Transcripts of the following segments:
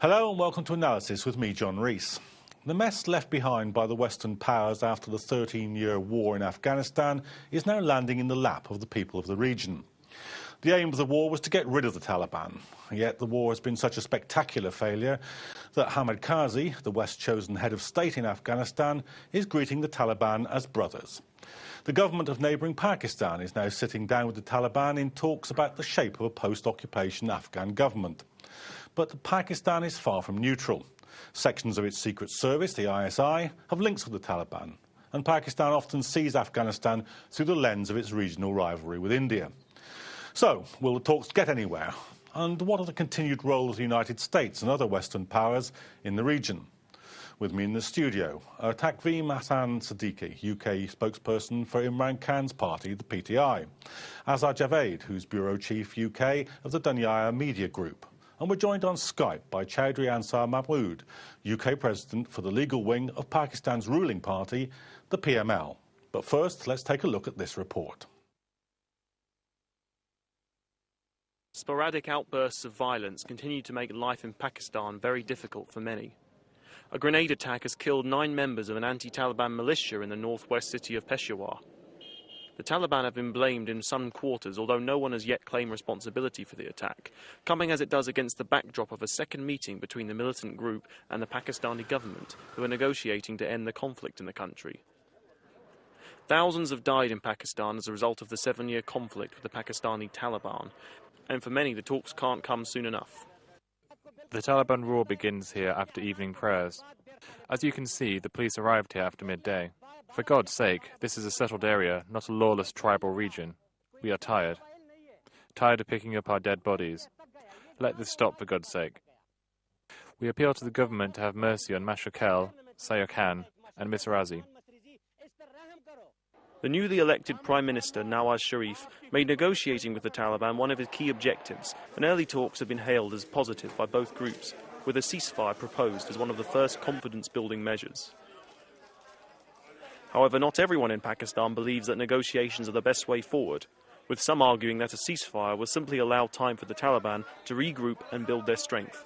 Hello and welcome to Analysis with me, John Reece. The mess left behind by the Western powers after the 13-year war in Afghanistan is now landing in the lap of the people of the region. The aim of the war was to get rid of the Taliban, yet the war has been such a spectacular failure that Hamid Karzai, the West-chosen head of state in Afghanistan, is greeting the Taliban as brothers. The government of neighbouring Pakistan is now sitting down with the Taliban in talks about the shape of a post-occupation Afghan government. But Pakistan is far from neutral. Sections of its secret service, the ISI, have links with the Taliban, and Pakistan often sees Afghanistan through the lens of its regional rivalry with India. So, will the talks get anywhere? And what are the continued roles of the United States and other Western powers in the region? With me in the studio are Taqveem Siddique, UK spokesperson for Imran Khan's party, the PTI, Azhar Javed, who's Bureau Chief UK of the Dunyaya Media Group. And we're joined on Skype by Chowdhury Ansar Mahmood, UK President for the legal wing of Pakistan's ruling party, the PML. But first, let's take a look at this report. Sporadic outbursts of violence continue to make life in Pakistan very difficult for many. A grenade attack has killed 9 members of an anti-Taliban militia in the northwest city of Peshawar. The Taliban have been blamed in some quarters, although no one has yet claimed responsibility for the attack, coming as it does against the backdrop of a second meeting between the militant group and the Pakistani government, who are negotiating to end the conflict in the country. Thousands have died in Pakistan as a result of the 7-year conflict with the Pakistani Taliban, and for many the talks can't come soon enough. The Taliban rule begins here after evening prayers. As you can see, the police arrived here after midday. For God's sake, this is a settled area, not a lawless tribal region. We are tired. Tired of picking up our dead bodies. Let this stop, for God's sake. We appeal to the government to have mercy on Mashakal, Sayyid Khan and Miss Razi. The newly elected Prime Minister, Nawaz Sharif, made negotiating with the Taliban one of his key objectives, and early talks have been hailed as positive by both groups, with a ceasefire proposed as one of the first confidence-building measures. However, not everyone in Pakistan believes that negotiations are the best way forward, with some arguing that a ceasefire will simply allow time for the Taliban to regroup and build their strength.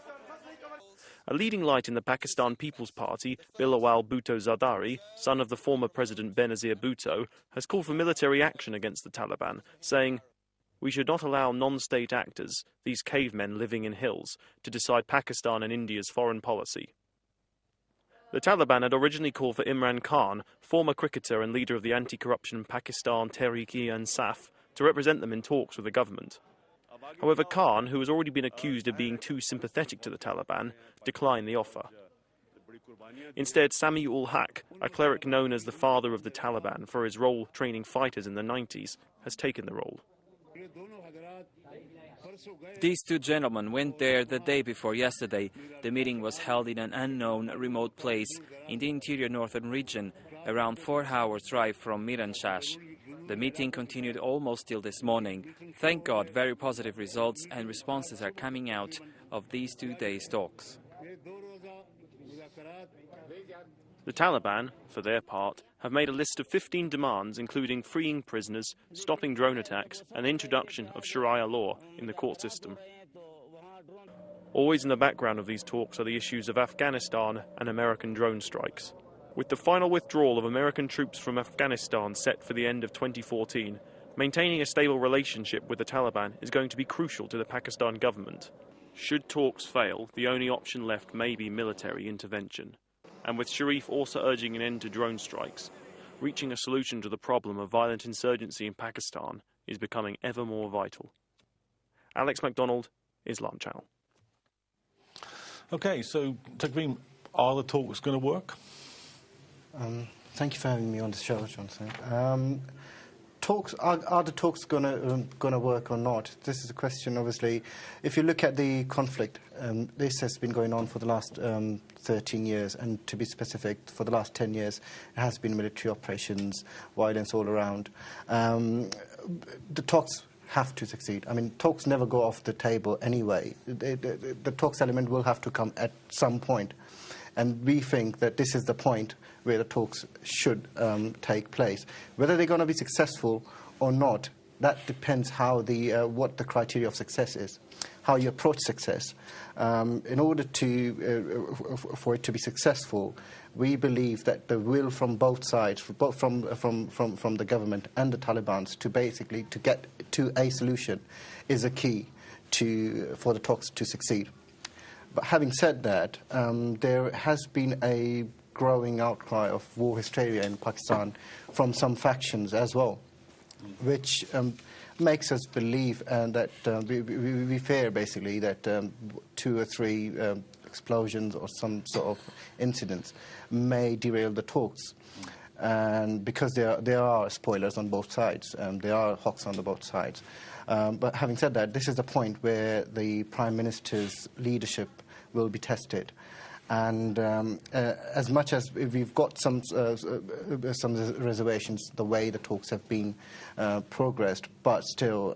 A leading light in the Pakistan People's Party, Bilawal Bhutto Zardari, son of the former President Benazir Bhutto, has called for military action against the Taliban, saying, "We should not allow non-state actors, these cavemen living in hills, to decide Pakistan and India's foreign policy." The Taliban had originally called for Imran Khan, former cricketer and leader of the anti-corruption Pakistan Tehreek-e-Insaf, to represent them in talks with the government. However, Khan, who has already been accused of being too sympathetic to the Taliban, declined the offer. Instead, Sami-ul-Haq, a cleric known as the father of the Taliban for his role training fighters in the 90s, has taken the role. These two gentlemen went there the day before yesterday. The meeting was held in an unknown remote place in the interior northern region, around 4 hours' drive from Miranshah. The meeting continued almost till this morning. Thank God, very positive results and responses are coming out of these 2 days' talks. The Taliban, for their part, have made a list of 15 demands, including freeing prisoners, stopping drone attacks, and the introduction of Sharia law in the court system. Always in the background of these talks are the issues of Afghanistan and American drone strikes. With the final withdrawal of American troops from Afghanistan set for the end of 2014, maintaining a stable relationship with the Taliban is going to be crucial to the Pakistan government. Should talks fail, the only option left may be military intervention. And with Sharif also urging an end to drone strikes, reaching a solution to the problem of violent insurgency in Pakistan is becoming ever more vital. Alex MacDonald, Islam Channel. OK, so Taqveem, are the talks going to work? Thank you for having me on the show, Johnson. Are the talks going to work or not? This is a question, obviously. If you look at the conflict, this has been going on for the last 13 years, and to be specific, for the last 10 years, it has been military operations, violence all around. The talks have to succeed. I mean, talks never go off the table anyway. The talks element will have to come at some point. And we think that this is the point where the talks should take place. Whether they're going to be successful or not, that depends how what the criteria of success is. how you approach success. In order for it to be successful, we believe that the will from both sides, both from the government and the Taliban, to get to a solution is a key for the talks to succeed. But having said that, there has been a growing outcry of war hysteria in Pakistan from some factions as well, which makes us believe that we fear basically that 2 or 3 explosions or some sort of incidents may derail the talks. And because there are spoilers on both sides, there are hawks on both sides. But having said that, this is the point where the Prime Minister's leadership will be tested. And as much as we've got some reservations the way the talks have been progressed, but still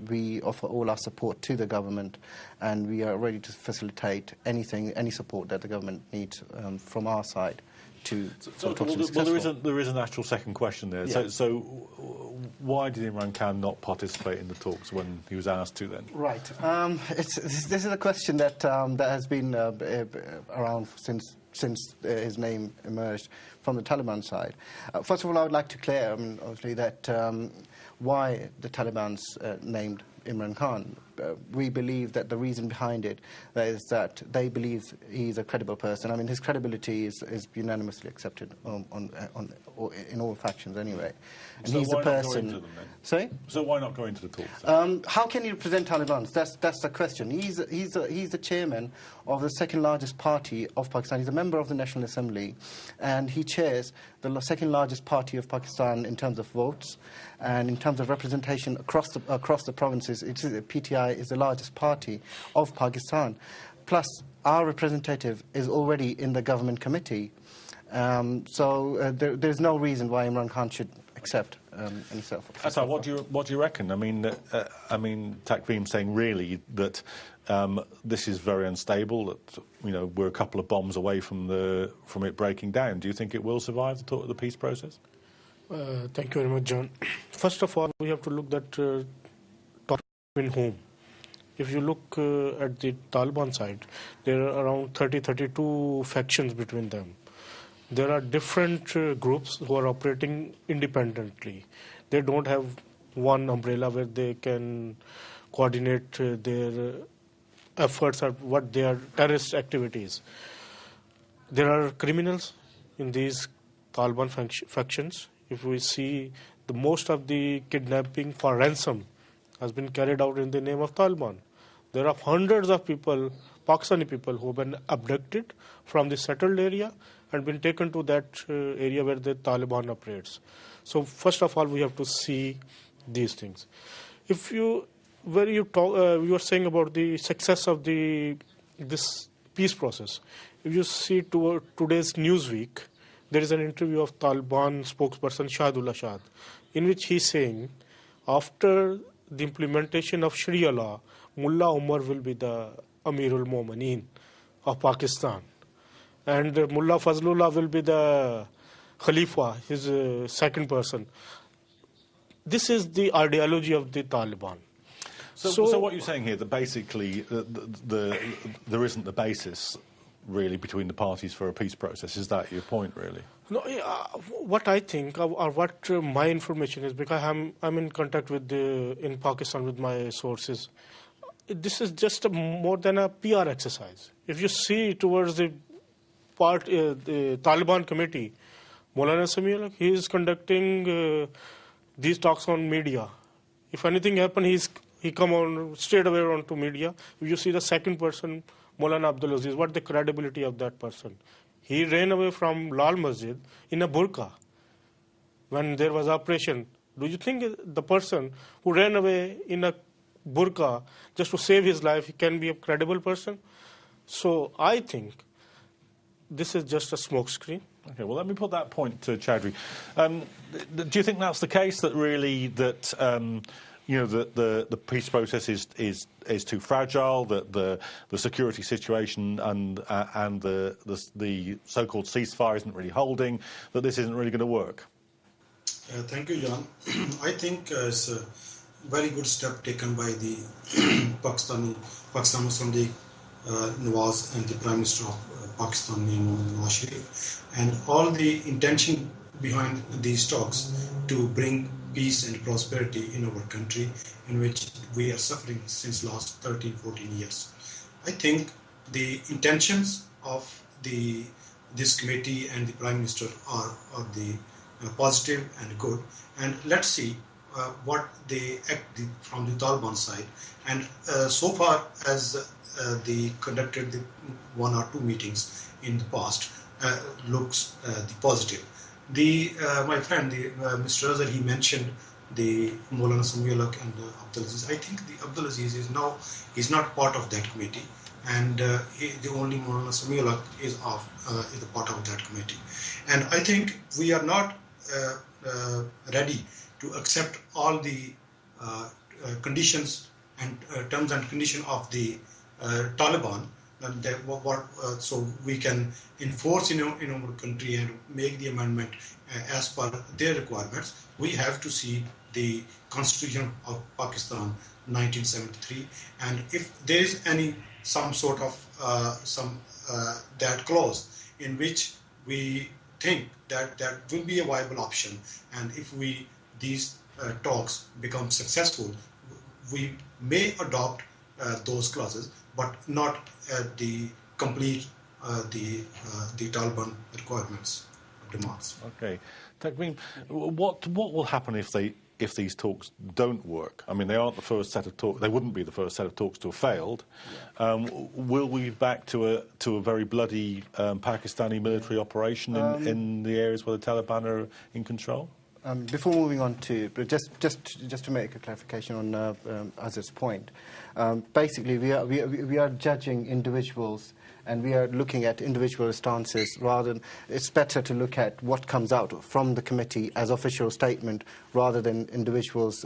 we offer all our support to the government, and we are ready to facilitate any support that the government needs from our side. There is an actual second question there. Yeah. So why did Imran Khan not participate in the talks when he was asked to then? Right. This is a question that has been around since his name emerged from the Taliban side. First of all, I would like to clear, obviously, that why the Taliban's named Imran Khan. We believe that the reason behind it is that they believe he's a credible person. I mean, his credibility is unanimously accepted in all factions anyway. And so he's why a not person. Go into them, then? Sorry? So why not go into the talks? How can you represent Taliban? That's the question. He's the chairman of the second largest party of Pakistan. He's a member of the National Assembly, and he chairs the second largest party of Pakistan in terms of votes and in terms of representation across the provinces. PTI is the largest party of Pakistan. Plus, our representative is already in the government committee. So there's no reason why Imran Khan should accept any sort of... So what do you reckon? I mean, Taqveem saying really that this is very unstable. That we're a couple of bombs away from it breaking down. Do you think it will survive the peace process? Thank you very much, John. First of all, we have to look at in whom. If you look at the Taliban side, there are around 32 factions between them. There are different groups who are operating independently. They don't have one umbrella where they can coordinate their efforts or what their terrorist activities. There are criminals in these Taliban factions. If we see, most of the kidnapping for ransom has been carried out in the name of Taliban. There are hundreds of people, Pakistani people, who have been abducted from the settled area and been taken to that area where the Taliban operates. So first of all, we have to see these things. You were saying about the success of this peace process. If you see today's Newsweek, there is an interview of Taliban spokesperson Shahidullah Shah, in which he's saying, after the implementation of Sharia law, Mullah Umar will be the Amirul Mu'mineen of Pakistan. And Mullah Fazlullah will be the Khalifa, his second person. This is the ideology of the Taliban. So what you're saying here, that basically there isn't the basis really between the parties for a peace process. Is that your point, really? No, what I think, or what my information is, because I'm in contact with in Pakistan with my sources. This is just more than a PR exercise. If you see towards the Taliban committee, Maulana Samir, he is conducting these talks on media. If anything happens, he come on straight away onto media. If you see the second person, Maulana Abdul Aziz, what the credibility of that person? He ran away from Lal Masjid in a burqa when there was operation. Do you think the person who ran away in a burqa just to save his life, he can be a credible person? So I think this is just a smokescreen. Okay, well, let me put that point to Chaudhry. Do you think that's the case, that really that the peace process is too fragile, that the security situation and the so-called ceasefire isn't really holding, that this isn't really going to work? Thank you, John. I think very good step taken by the Pakistan Muslim League Nawaz and the Prime Minister of Pakistan, Nawaz Sharif, and all the intention behind these talks to bring peace and prosperity in our country, in which we are suffering since last 13-14 years. I think the intentions of this committee and the Prime Minister are the positive and good, and let's see what they act from the Taliban side. And so far as they conducted the 1 or 2 meetings in the past, looks the positive. My friend, Mr. Azhar, he mentioned the Maulana Samiullah and Abdulaziz. I think the Abdulaziz is not part of that committee, and the only Maulana Samiullah is the part of that committee. And I think we are not ready to accept all the conditions and terms and conditions of the Taliban, and so we can enforce in our country and make the amendment as per their requirements. We have to see the Constitution of Pakistan 1973, and if there is some sort of that clause in which we think that will be a viable option, and if these talks become successful, we may adopt those clauses, but not the complete the Taliban requirements, demands. Okay, Taqveem, what will happen if these talks don't work? I mean, they aren't the first set of talks. They wouldn't be the first set of talks to have failed. Yeah. Will we be back to a very bloody Pakistani military operation in the areas where the Taliban are in control? Before moving on to, just to make a clarification on Azhar's point, basically we are judging individuals, and we are looking at individual stances rather than. It's better to look at what comes out from the committee as official statement rather than individuals'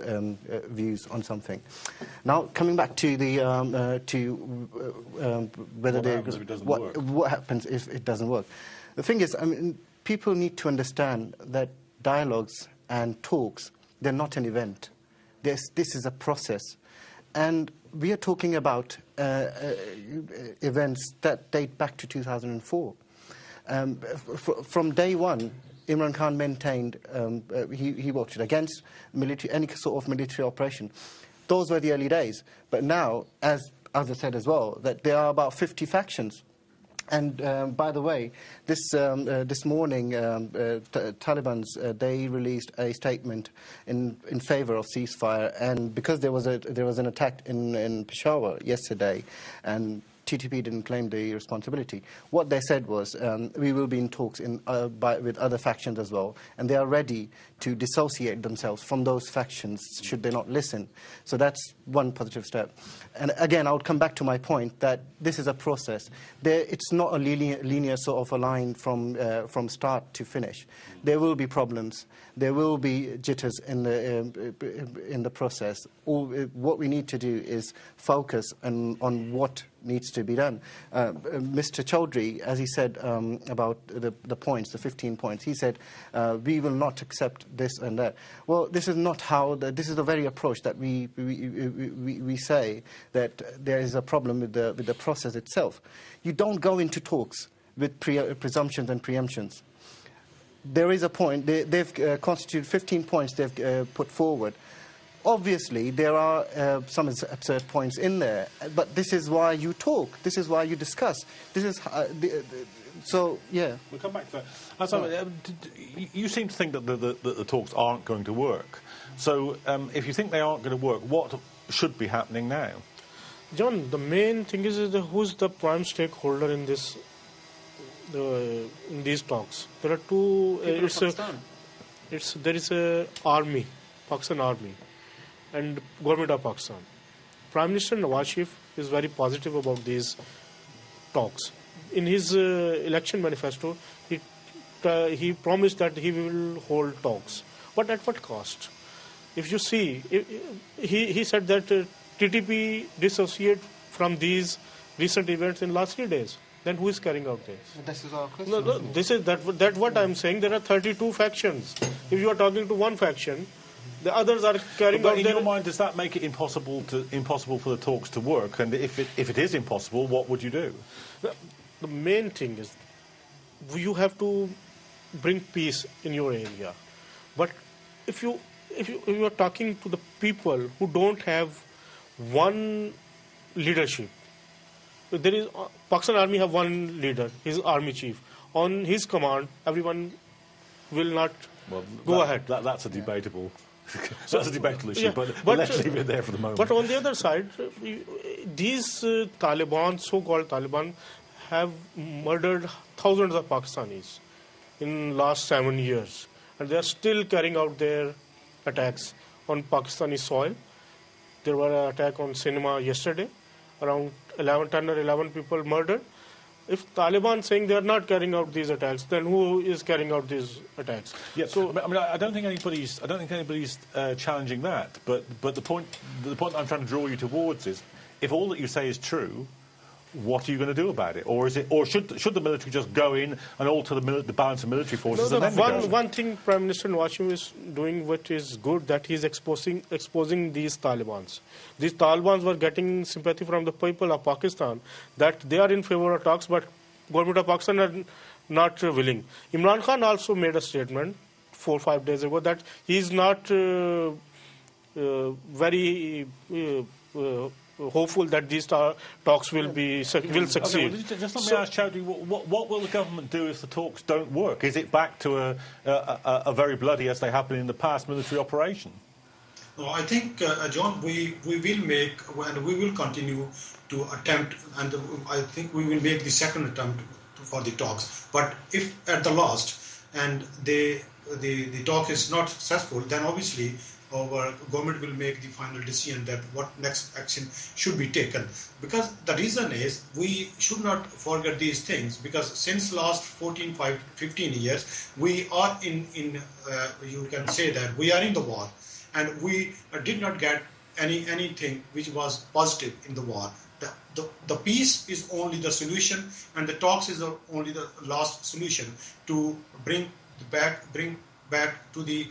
views on something. Now, coming back to the whether what happens if it doesn't work. The thing is, I mean, people need to understand that dialogues and talks, they're not an event. This is a process. And we are talking about events that date back to 2004. From day one, Imran Khan maintained, he voted against any sort of military operation. Those were the early days. But now, as Azhar said as well, that there are about 50 factions. And by the way, this morning, Taliban's they released a statement in favour of ceasefire, and because there was an attack in Peshawar yesterday, and TTP didn't claim the responsibility. What they said was, we will be in talks with other factions as well, and they are ready to dissociate themselves from those factions should they not listen. So that's one positive step. And again, I would come back to my point that this is a process. It's not a linear sort of a line from start to finish. There will be problems. There will be jitters in the process. What we need to do is focus on what needs to be done. Mr. Chaudhry, as he said about the points, the 15 points, he said, we will not accept this and that. Well, this is not how, this is the very approach that we say that there is a problem with the process itself. You don't go into talks with presumptions and preemptions. There is a point, they've constituted 15 points they've put forward. Obviously, there are some absurd points in there, but this is why you talk. This is why you discuss. This is so. Yeah, we'll come back to that. You seem to think that the talks aren't going to work. So, if you think they aren't going to work, what should be happening now? John, the main thing is who's the prime stakeholder in this in these talks. There are two. There is a army, Pakistan army, and government of Pakistan. Prime Minister Nawaz Sharif is very positive about these talks. In his election manifesto, he promised that he will hold talks, but at what cost? If you see, he said that TTP dissociate from these recent events in last 3 days. Then who is carrying out this? This is our question. No, this is that what I'm saying. There are 32 factions. If you are talking to one faction, The others are carrying But out in their... your mind, does that make it impossible for the talks to work? And if it is impossible, what would you do? The main thing is you have to bring peace in your area. But if you are talking to the people who don't have one leadership, there is Pakistan Army have one leader, his army chief. On his command, everyone will not go ahead. That's a debatable. That's a debatable issue, Yeah, but let's leave it there for the moment. But on the other side, these Taliban, so-called Taliban, have murdered thousands of Pakistanis in last 7 years, and they are still carrying out their attacks on Pakistani soil. There were an attack on cinema yesterday, around 10 or 11 people murdered. If Taliban saying they are not carrying out these attacks, then who is carrying out these attacks? Yes, so I mean, I don't think anybody's challenging that. But the point I'm trying to draw you towards is, if all that you say is true, what are you going to do about it? Or should the military just go in and alter the balance of military forces? No, and then one thing Prime Minister Nawaz Sharif is doing, which is good, that he is exposing these Talibans. These Talibans were getting sympathy from the people of Pakistan that they are in favor of talks, but government of Pakistan are not willing. Imran Khan also made a statement 4 or 5 days ago that he is not very hopeful that these talks will succeed. Okay, well, just let me ask Chowdhury, what will the government do if the talks don't work? Is it back to a very bloody, as they have been in the past, military operation? No, I think, John, we will make, and we will continue to attempt, and I think we will make the second attempt for the talks. But if at the last, and the talk is not successful, then obviously our government will make the final decision that what next action should be taken. Because the reason is, we should not forget these things, because since last 15 years, we are in you can say that we are in the war, and we did not get anything which was positive in the war. The peace is only the solution, and the talks is only the last solution to bring back to the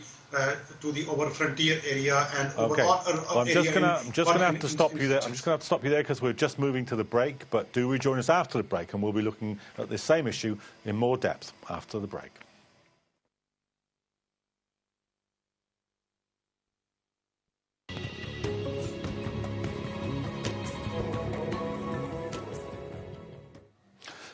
over frontier area and okay. I'm just going to have to stop you there. I'm just going to have to stop you there because we're just moving to the break. But do rejoin us after the break, and we'll be looking at this same issue in more depth after the break.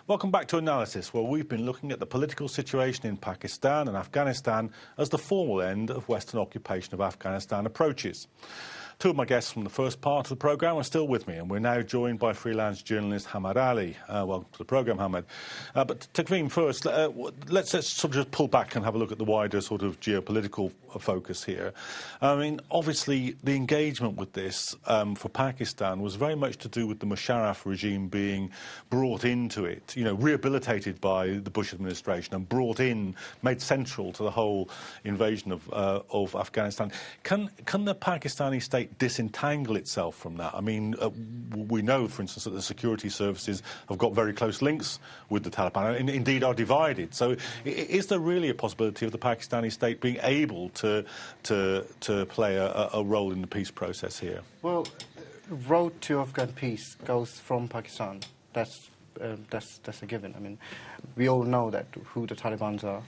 Welcome back to Analysis, where we've been looking at the political situation in Pakistan and Afghanistan as the formal end of Western occupation of Afghanistan approaches. Two of my guests from the first part of the programme are still with me, and we're now joined by freelance journalist Hamad Ali. Welcome to the programme, Hamad. But Taqveem, first, let's sort of just pull back and have a look at the wider sort of geopolitical focus here. I mean, obviously, the engagement with this for Pakistan was very much to do with the Musharraf regime being brought into it, you know, rehabilitated by the Bush administration and brought in, made central to the whole invasion of Afghanistan. Can the Pakistani state disentangle itself from that? I mean, we know, for instance, that the security services have got very close links with the Taliban and indeed are divided. So is there really a possibility of the Pakistani state being able to play a role in the peace process here? Well, road to Afghan peace goes from Pakistan. That's a given. I mean, we all know that who the Taliban are.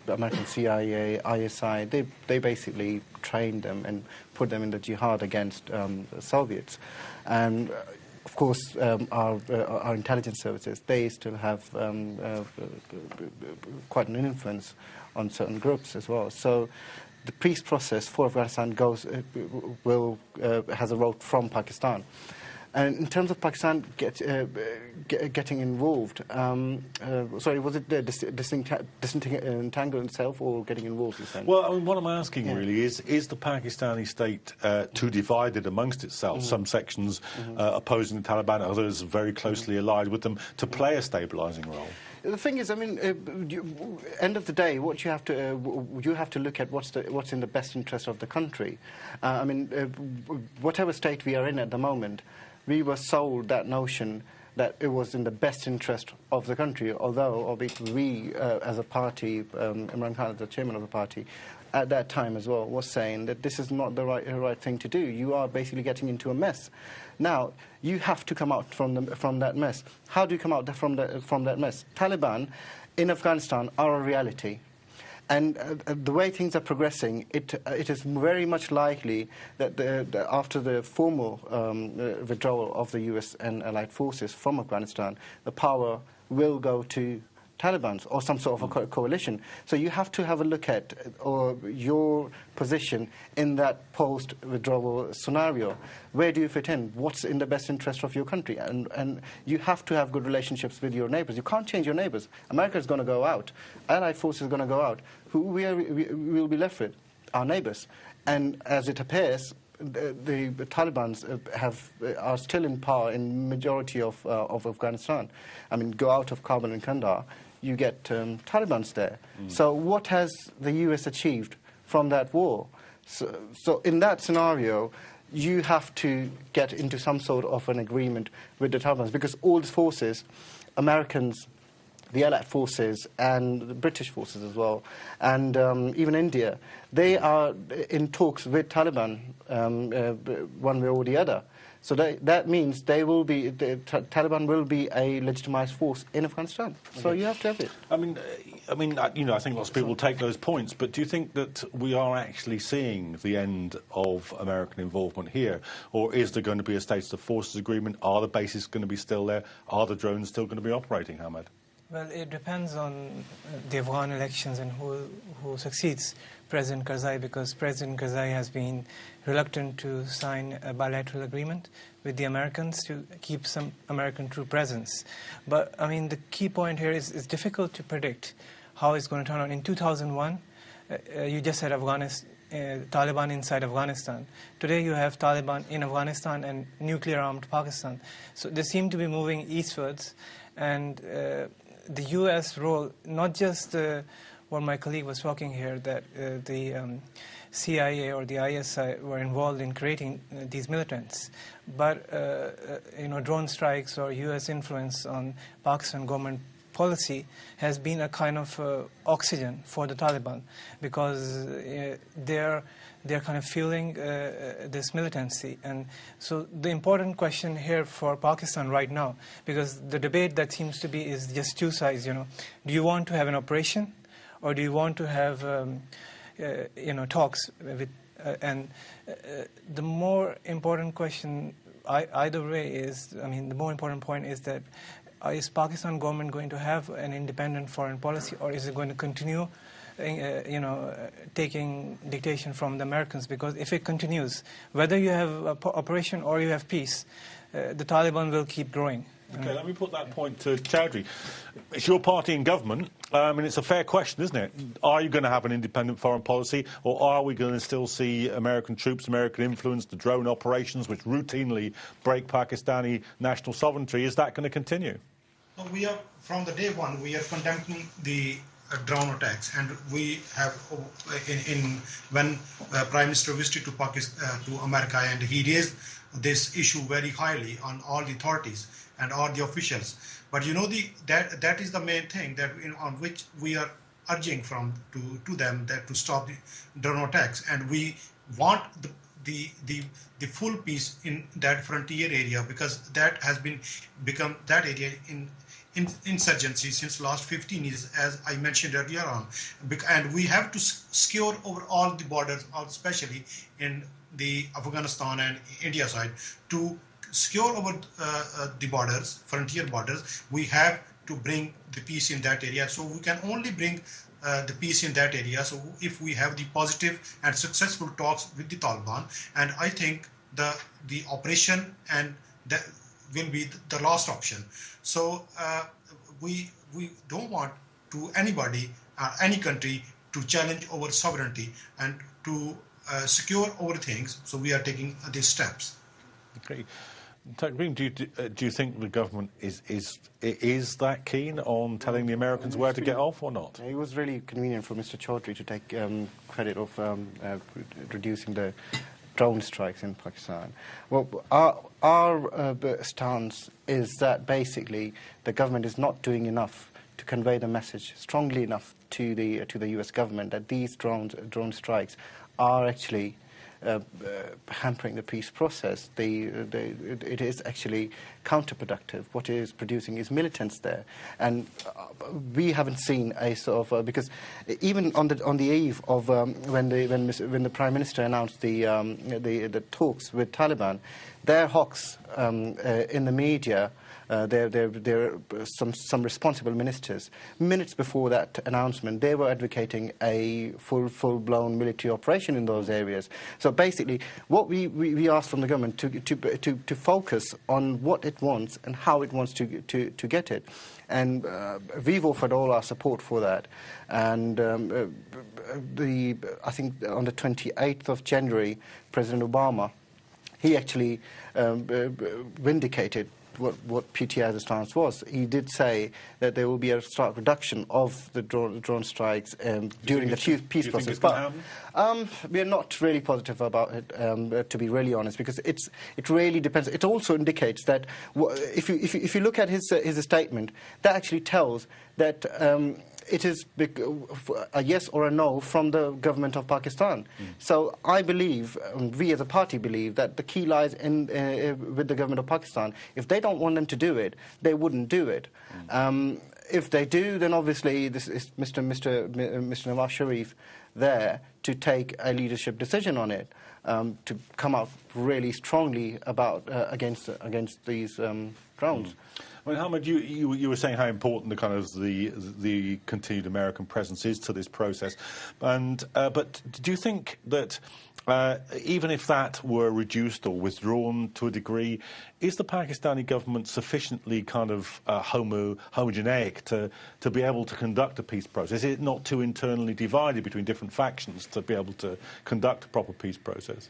American CIA, ISI, they basically trained them and put them in the jihad against the Soviets. And of course, our intelligence services, they still have quite an influence on certain groups as well. So the peace process for Afghanistan has a road from Pakistan. And in terms of Pakistan getting involved, sorry, was it disentangle itself or getting involved? Well, I mean, what I'm asking really is the Pakistani state too divided amongst itself? Some sections opposing the Taliban, others very closely allied with them, to play a stabilising role? The thing is, I mean, end of the day, what you have to look at what's in the best interest of the country. I mean, whatever state we are in at the moment, we were sold that notion that it was in the best interest of the country, although we, as a party, Imran Khan, the chairman of the party, at that time as well, was saying that this is not the right thing to do. You are basically getting into a mess. Now, you have to come out from that mess. How do you come out from that mess? Taliban in Afghanistan are a reality. And the way things are progressing, it is very much likely that after the formal withdrawal of the US and allied forces from Afghanistan, the power will go to Taliban or some sort of a coalition. So you have to have a look at your position in that post-withdrawal scenario. Where do you fit in? What's in the best interest of your country? And you have to have good relationships with your neighbors. You can't change your neighbors. America is going to go out. Allied forces are going to go out. Who we will be left with? Our neighbors. And as it appears, the Taliban are still in power in majority of Afghanistan. I mean, go out of Kabul and Kandahar, you get Taliban's there. So what has the US achieved from that war? So in that scenario, you have to get into some sort of an agreement with the Taliban, because all the forces, Americans, the Allied forces and the British forces as well, and even India, they are in talks with Taliban one way or the other. So that means Taliban will be a legitimized force in Afghanistan. So you have to have it. I mean, I think lots of people take those points, but do you think that we are actually seeing the end of American involvement here, or is there going to be a status of forces agreement? Are the bases going to be still there? Are the drones still going to be operating, Hamad? Well, it depends on the Afghan elections and who succeeds President Karzai, because President Karzai has been reluctant to sign a bilateral agreement with the Americans to keep some American troop presence. But, I mean, the key point here is it's difficult to predict how it's going to turn out. In 2001, you just had Taliban inside Afghanistan. Today you have Taliban in Afghanistan and nuclear-armed Pakistan. So they seem to be moving eastwards, and the U.S. role, not just what my colleague was talking here, that the CIA or the ISI were involved in creating these militants, but drone strikes or U.S. influence on Pakistan government policy has been a kind of oxygen for the Taliban, because they're kind of fueling this militancy. And so the important question here for Pakistan right now, because the debate that seems to be is just two sides, do you want to have an operation, or do you want to have talks with the more important question either way is, the more important point is that is Pakistan government going to have an independent foreign policy, or is it going to continue taking dictation from the Americans? Because if it continues, whether you have an operation or you have peace, the Taliban will keep growing. Okay, let me put that point to Chowdhury. It's your party in government. It's a fair question, isn't it? Are you going to have an independent foreign policy, or are we going to still see American troops, American influence, the drone operations, which routinely break Pakistani national sovereignty? Is that going to continue? Well, we are, from the day one, we are condemning the drone attacks, and we have when Prime Minister visited to Pakistan, to America, and he raised this issue very highly on all the authorities and all the officials. But that is the main thing that on which we are urging to them that to stop the drone attacks, and we want the full peace in that frontier area, because that has become that area in insurgency since last 15 years, as I mentioned earlier on, and we have to secure over all the borders, especially in the Afghanistan and India side. To secure over the borders, frontier borders, we have to bring the peace in that area. So we can only bring the peace in that area so if we have the positive and successful talks with the Taliban, and I think the operation and that will be the last option. So we don't want to anybody, any country, to challenge our sovereignty and to secure our things. So we are taking these steps. Okay. Taqveem, do you think the government is that keen on telling the Americans where to get off or not? It was really convenient for Mr. Chaudhry to take credit of reducing the drone strikes in Pakistan. Well, our stance is that basically the government is not doing enough to convey the message strongly enough to the US government that these drone strikes are actually hampering the peace process. It is actually counterproductive. What it is producing is militants there, and we haven't seen a sort of because even on the eve of when the Prime Minister announced the talks with Taliban, their hawks in the media. There are some responsible ministers. Minutes before that announcement, they were advocating a full-blown military operation in those areas. So basically, what we asked from the government to focus on what it wants and how it wants to get it. And we've offered all our support for that. And I think on the 28th of January, President Obama, he actually vindicated what PTI's stance was. He did say that there will be a stark reduction of the drone strikes during the peace process. But we are not really positive about it, to be really honest, because it really depends. It also indicates that if you look at his statement, that actually tells that it is a yes or a no from the government of Pakistan. So I believe, we as a party believe, that the key lies with the government of Pakistan. If they don't want them to do it, they wouldn't do it. If they do, then obviously this is Mr. Nawaz Sharif there to take a leadership decision on it, to come out really strongly about against these drones. I mean, Hamid, you were saying how important the continued American presence is to this process, but do you think that even if that were reduced or withdrawn to a degree, is the Pakistani government sufficiently homogeneic to be able to conduct a peace process? Is it not too internally divided between different factions to be able to conduct a proper peace process?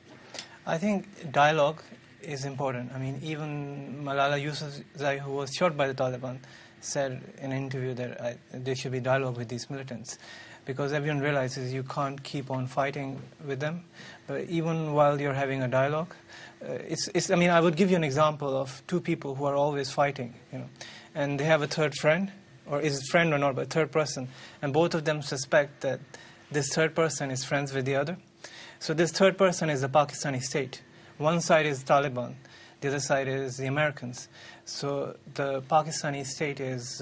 I think dialogue is important. I mean, even Malala Yousafzai, who was shot by the Taliban, said in an interview that there should be dialogue with these militants, because everyone realizes you can't keep on fighting with them. But even while you're having a dialogue, I mean, I would give you an example of two people who are always fighting, and they have a third friend, or is it friend or not, but a third person, and both of them suspect that this third person is friends with the other. So this third person is the Pakistani state. One side is Taliban, the other side is the Americans. So the Pakistani state is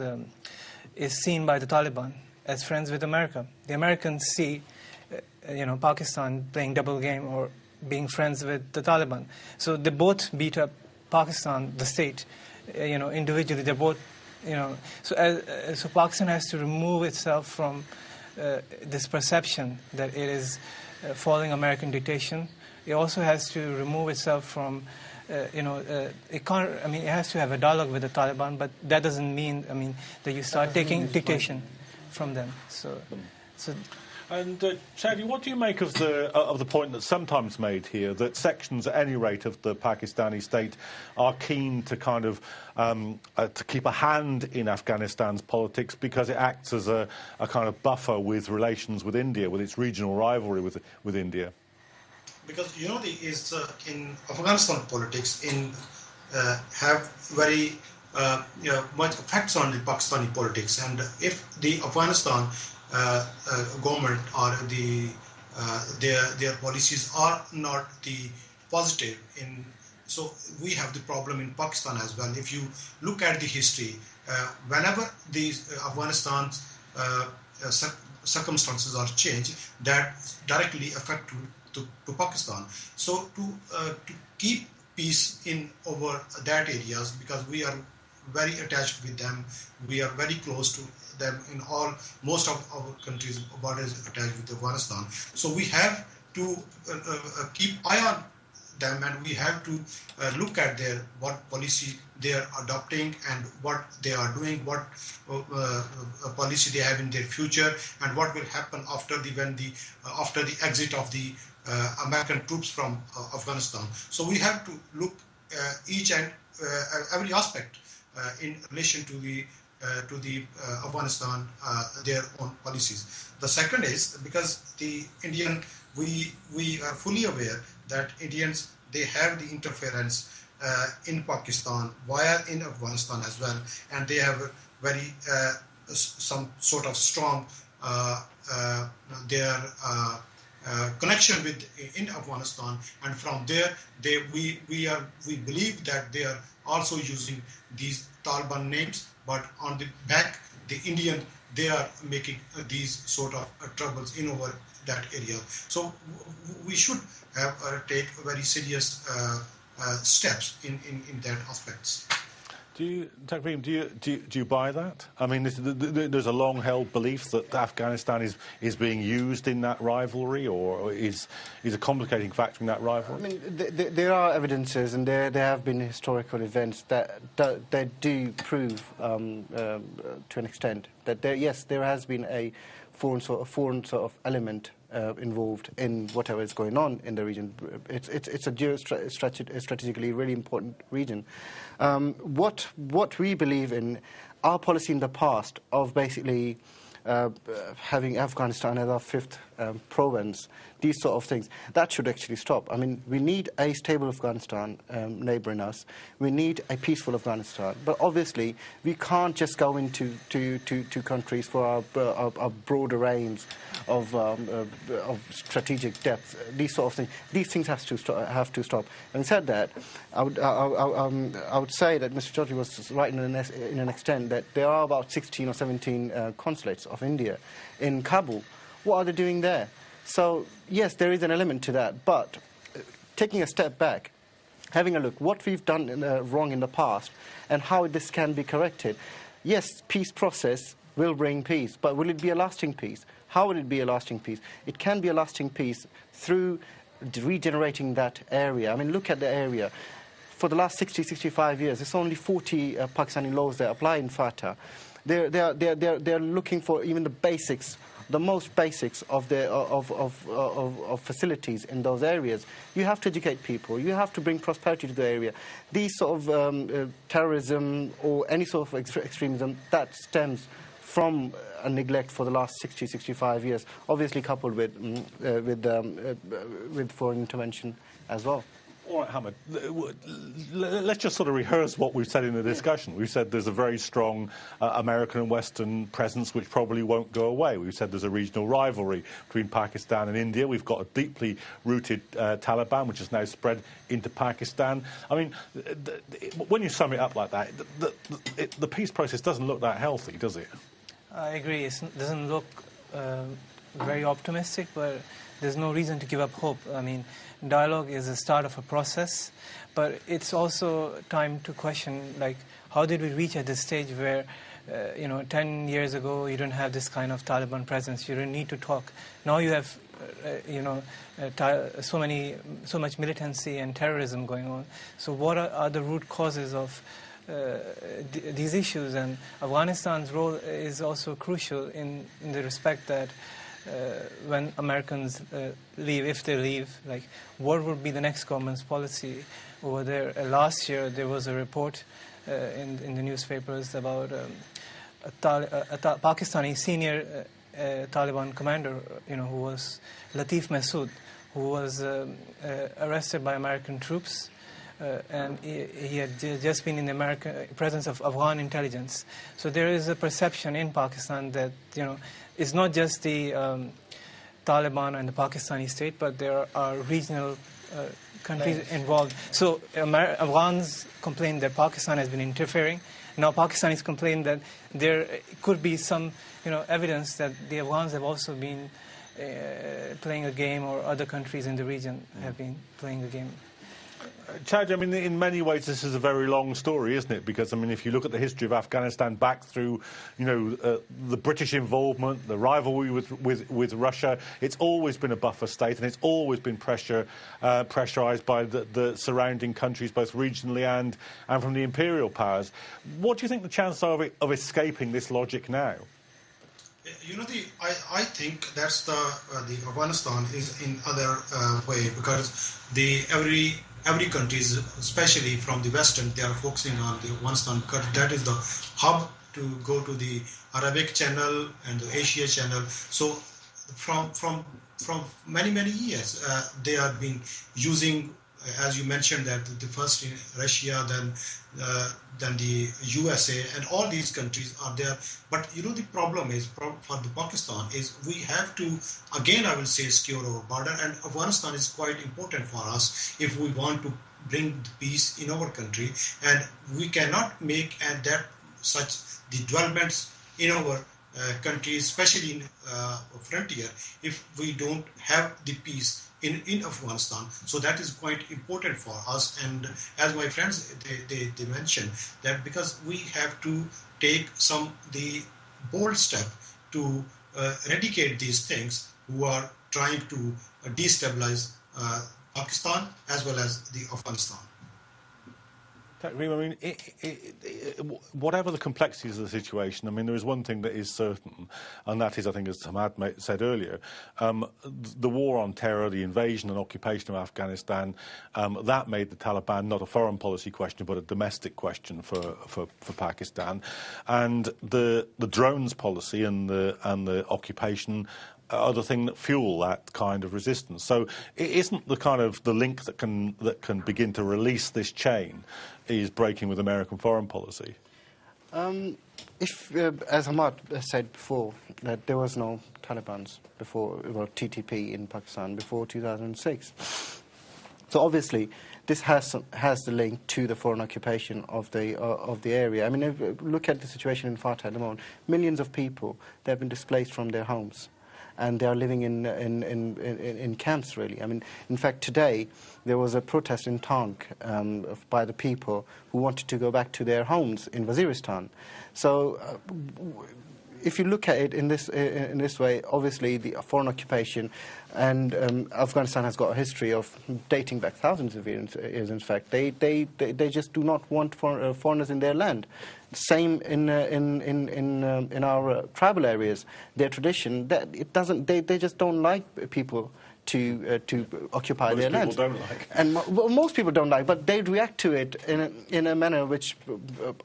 seen by the Taliban as friends with America. The Americans see, Pakistan playing double game or being friends with the Taliban. So they both beat up Pakistan, the state, individually. They're both, So Pakistan has to remove itself from this perception that it is following American dictation. It also has to remove itself from, it can't. I mean, it has to have a dialogue with the Taliban, but that doesn't mean, that you start taking dictation from them. And Shadi, what do you make of the point that's sometimes made here that sections, at any rate, of the Pakistani state are keen to to keep a hand in Afghanistan's politics because it acts as a kind of buffer with relations with India, with its regional rivalry with India? Because in Afghanistan politics have very much effects on the Pakistani politics, and if the Afghanistan government or their policies are not the positive so we have the problem in Pakistan as well. If you look at the history, whenever these Afghanistan's circumstances are changed, that directly affect to Pakistan. So to keep peace in over that areas, because we are very attached with them, we are very close to them in most of our countries' borders attached with Afghanistan. So we have to keep eye on them, and we have to look at what policy they are adopting and what they are doing, what policy they have in their future, and what will happen after the exit of the American troops from Afghanistan. So we have to look each and every aspect in relation to the Afghanistan, their own policies. The second is because the Indian we are fully aware that Indians, they have the interference in Pakistan via in Afghanistan as well, and they have a very some sort of strong their connection with in Afghanistan, and from there we believe that they are also using these Taliban names, but on the back the Indian, they are making these sort of troubles in over that area. So we should have take very serious steps in that aspects. Taqveem, do you buy that? I mean, there's a long-held belief that Afghanistan is being used in that rivalry, or is a complicating factor in that rivalry? I mean, there are evidences, and there have been historical events that do prove, to an extent, that there has been a foreign sort of element involved in whatever is going on in the region. It's a strategically really important region. What we believe in, our policy in the past of basically having Afghanistan as our fifth province, these sort of things, that should actually stop. I mean, we need a stable Afghanistan neighbouring us. We need a peaceful Afghanistan. But obviously, we can't just go into to countries for our broader aims of strategic depth. These sort of things. These things have to stop. Having said that, I would say that Mr. Chaudhry was right in an extent that there are about 16 or 17 consulates of India in Kabul. What are they doing there? So, yes, there is an element to that, but taking a step back, having a look, what we've done wrong in the past and how this can be corrected. Yes, peace process will bring peace, but will it be a lasting peace? How will it be a lasting peace? It can be a lasting peace through regenerating that area. I mean, look at the area. For the last 60, 65 years, there's only 40 Pakistani laws that apply in FATA. They're looking for even the basics, the most basics of facilities in those areas. You have to educate people. You have to bring prosperity to the area. These sort of terrorism or any sort of extremism, that stems from a neglect for the last 60, 65 years, obviously coupled with foreign intervention as well. All right, Hamid, let's just sort of rehearse what we've said in the discussion. We've said there's a very strong American and Western presence which probably won't go away. We've said there's a regional rivalry between Pakistan and India. We've got a deeply rooted Taliban which has now spread into Pakistan. I mean, when you sum it up like that, the peace process doesn't look that healthy, does it? I agree. It doesn't look very optimistic, but there's no reason to give up hope. I mean, dialogue is the start of a process, but it's also time to question, like, how did we reach at this stage where, 10 years ago you didn't have this kind of Taliban presence, you didn't need to talk. Now you have, so much militancy and terrorism going on. So what are the root causes of these issues? And Afghanistan's role is also crucial in the respect that when Americans leave, if they leave, like, what would be the next government's policy over there? Last year there was a report in the newspapers about a Pakistani senior Taliban commander, who was Latif Masood, who was arrested by American troops, and he had just been in the presence of Afghan intelligence. So there is a perception in Pakistan that, it's not just the Taliban and the Pakistani state, but there are regional countries involved. So Afghans complain that Pakistan has been interfering. Now Pakistanis complain that there could be some, evidence that the Afghans have also been playing a game, or other countries in the region have been playing a game. Chad, I mean, in many ways this is a very long story, isn't it? Because, I mean, if you look at the history of Afghanistan back through, the British involvement, the rivalry with Russia, it's always been a buffer state, and it's always been pressurised by the surrounding countries, both regionally and from the imperial powers. What do you think the chances are of escaping this logic now? I think that's the Afghanistan is in other way, because every country, especially from the Western, they are focusing on the Afghanistan because that is the hub to go to the Arabic channel and the Asia channel. So from many years. They have been using, as you mentioned, that the first in Russia, then the USA, and all these countries are there. But the problem is for the Pakistan is we have to, again I will say, secure our border, and Afghanistan is quite important for us if we want to bring peace in our country, and we cannot make such the developments in our country, especially in frontier, if we don't have the peace in Afghanistan. So that is quite important for us. And as my friends they mentioned, that because we have to take the bold step to eradicate these things who are trying to destabilize Pakistan as well as the Afghanistan. Taqveem, I mean, whatever the complexities of the situation, I mean, there is one thing that is certain, and that is, I think, as Hamad said earlier, the war on terror, the invasion and occupation of Afghanistan, that made the Taliban not a foreign policy question, but a domestic question for Pakistan. And the drones policy and the occupation are the thing that fuel that kind of resistance. So it isn't the link that can begin to release this chain is breaking with American foreign policy. As Hamad said before, that there was no Talibans before, TTP in Pakistan before 2006. So obviously this has the link to the foreign occupation of the area. I mean, if you look at the situation in Fatah at the moment, millions of people, they have been displaced from their homes, and they are living in camps, really. I mean, in fact, today there was a protest in Tank by the people who wanted to go back to their homes in Waziristan. So if you look at it in this way, obviously the foreign occupation, and Afghanistan has got a history of dating back thousands of years. In fact, they just do not want foreigners in their land. Same in our tribal areas. Their tradition, that it doesn't. They just don't like people to occupy their land. Most people don't like. And most people don't like, but they react to it in a manner which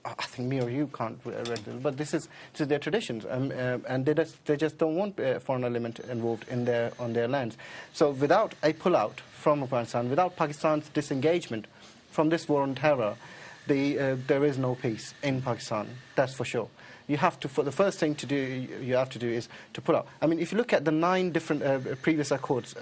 I think me or you can't regulate. But this is their traditions, and they just don't want a foreign element involved on their lands. So without a pullout from Afghanistan, without Pakistan's disengagement from this war on terror, there is no peace in Pakistan. That's for sure. You have to. The first thing you have to do is to pull out. I mean, if you look at the 9 different previous accords,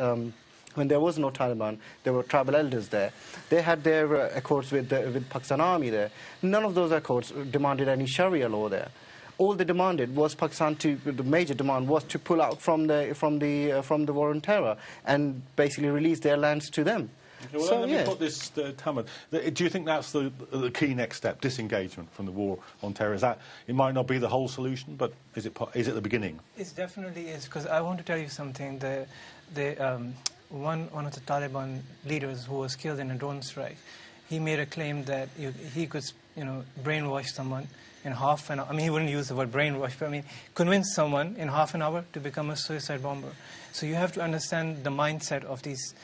when there was no Taliban, there were tribal elders there. They had their accords with Pakistan Army there. None of those accords demanded any Sharia law there. All they demanded was the major demand was to pull out from the war on terror and basically release their lands to them. Okay, well, let me put this to Hamad. Do you think that's the key next step, disengagement from the war on terror? Is that, it might not be the whole solution, but is it the beginning? It definitely is, because I want to tell you something. One of the Taliban leaders who was killed in a drone strike, he made a claim that he could brainwash someone in half an hour. I mean, he wouldn't use the word brainwash, but I mean, convince someone in half an hour to become a suicide bomber. So you have to understand the mindset of these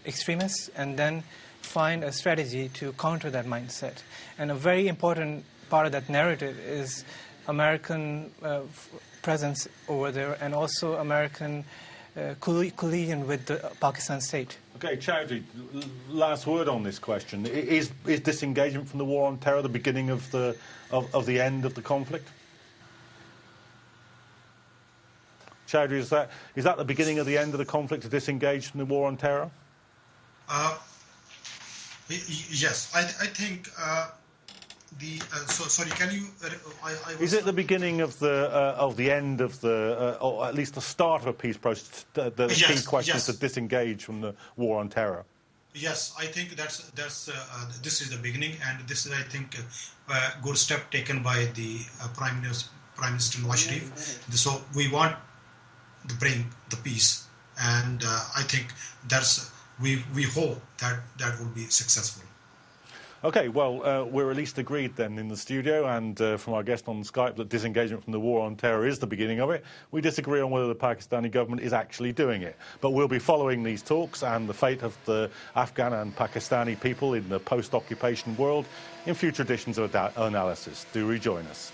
extremists and then find a strategy to counter that mindset. And a very important part of that narrative is American presence over there, and also American collusion with the Pakistan state. Okay, Chowdhury, last word on this question. Is disengagement from the war on terror the beginning of the end of the conflict? Chowdhury, is that the beginning of the end of the conflict, to disengage from the war on terror? Yes, I think sorry, can you? Is it the beginning of the end of or at least the start of a peace process? The key question is to disengage from the war on terror. Yes, I think that's this is the beginning, and this is, I think, a good step taken by the Prime Minister Nawaz Sharif. So we want to bring the peace, and I think we hope that will be successful. Okay, well, we're at least agreed then in the studio and from our guest on Skype that disengagement from the war on terror is the beginning of it. We disagree on whether the Pakistani government is actually doing it. But we'll be following these talks and the fate of the Afghan and Pakistani people in the post-occupation world in future editions of Anaylasis. Do rejoin us.